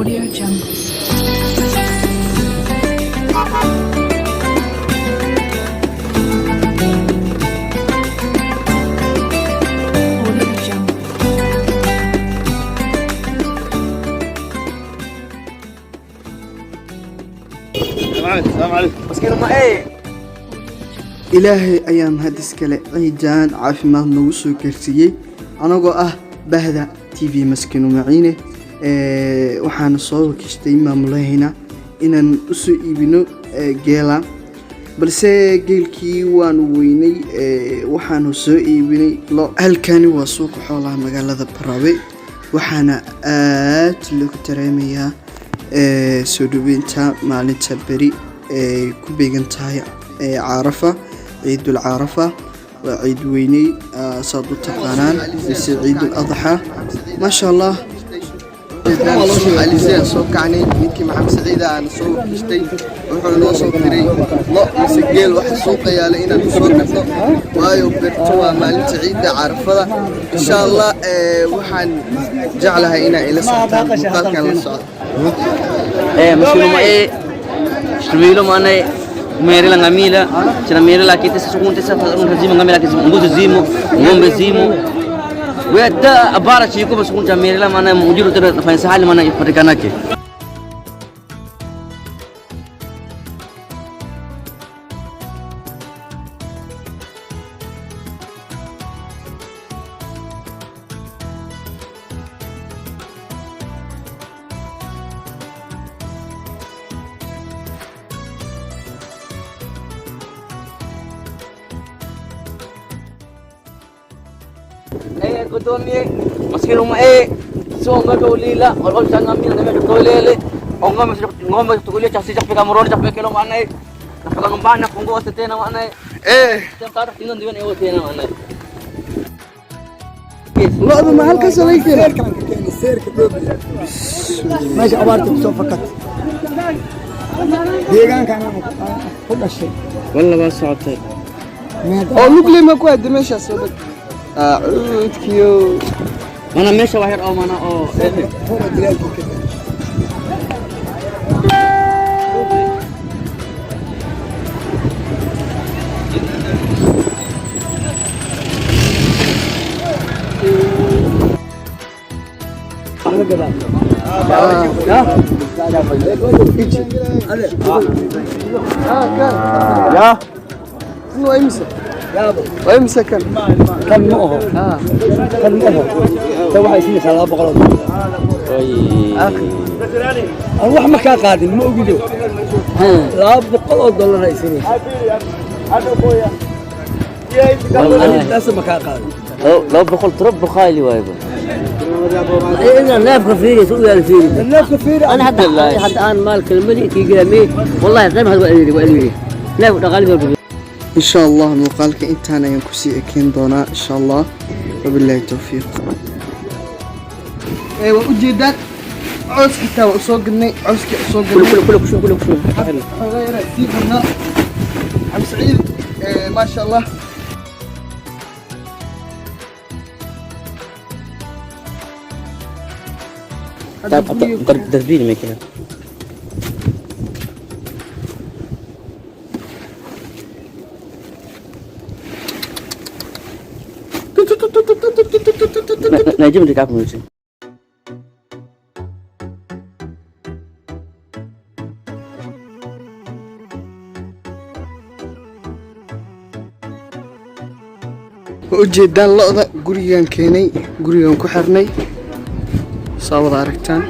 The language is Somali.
Audio Jungle. Audio Jungle. السلام عليكم. مسكين ما ايه ilaahay ayaan hadis kale ciidaan caafimaad nagu soo gaarsiiyey anagoo ah bahda TV maskiin maciine waxaan soo wakishtay maamulahayna inaan u soo iibino geela balse geelkii waan weynay waxaan soo iibinay halkani waa suuqa xoolaha magaalada Barawe waxaana aad loogu dareemayaa soo dhaweynta maalinta beri ku beegan tahay عرفة عيد العرفة وعيد ويني صادو تقانان بس عيد الأضحى ما شاء الله علي زين سوق عني يمكن محمد سعيد أنا سوق اشتي وحنا نوصل كري لا مسجل واحد سوق يا لينا نسوق نطلع وايو برتوا مالين سعيد عرفة إن شاء الله وحن جعلها هنا إلى ساعتين وقال كان الصعد ايه مسكين ما ايه شويلو ما انا Meri la ngamila, chana meri la kita sesukunte sa unazimo ngamila kisi mbuzi zimo, ngombe zimo. Weda abara chiko sesukunte meri la mana mujiru tena nafanya sahali mana ipatikanake. Eh kodoni maskin rumah so ngago lila ol sana min na medyo tolele ngombe tukulia chasi chapika moroni chapika kilo mana napaka ngombana kungo sa tena mana tara tinon diwan ewo tena mana لعبة محل كسر يكير ماشي عبارة بسوق فقط ديجان كان كل شيء والله ما صعبت أو نقلي ما كواد ماشي أصلا عود كيو mana mesha wahir au mana oh هو دلال كده يا شنو يمسك ويمسك كم مؤه كم مؤه تو واحد يسمي سلام بقرض أخي أروح مكان قادم مو أجده لا بقرض $1 يسمي والله لازم مكان قادم لو بقول ترب خايلي وايبه إذا نافق فيني سوق الفيني الناس كثير أنا حتى الآن مالك الملك يقلمي والله زي ما هذا وألوي نافق غالبا إن شاء الله مقالك إنتانا ينكسي أكين دونا إن شاء الله وبالله التوفيق أيوة أجيدات عوز حتى وأسوقني عوز كي أسوقني كله غير سيبنا عم سعيد ما شاء الله تدبير ما كده نجم دي كابو نجم ujeedaan lo'da gurigan keenay gurigan ku xirnay soo wada aragtaan